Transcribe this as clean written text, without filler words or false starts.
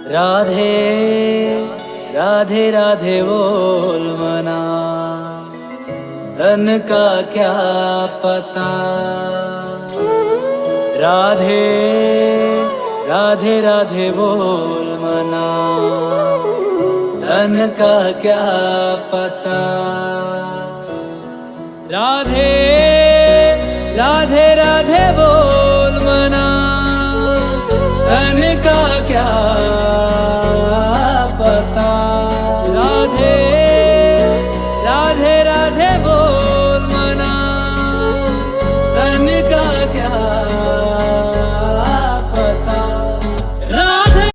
राधे राधे राधे बोल मना, धन का क्या पता। राधे राधे राधे बोल मना, धन का क्या पता। राधे राधे राधे बोल मना, धन का क्या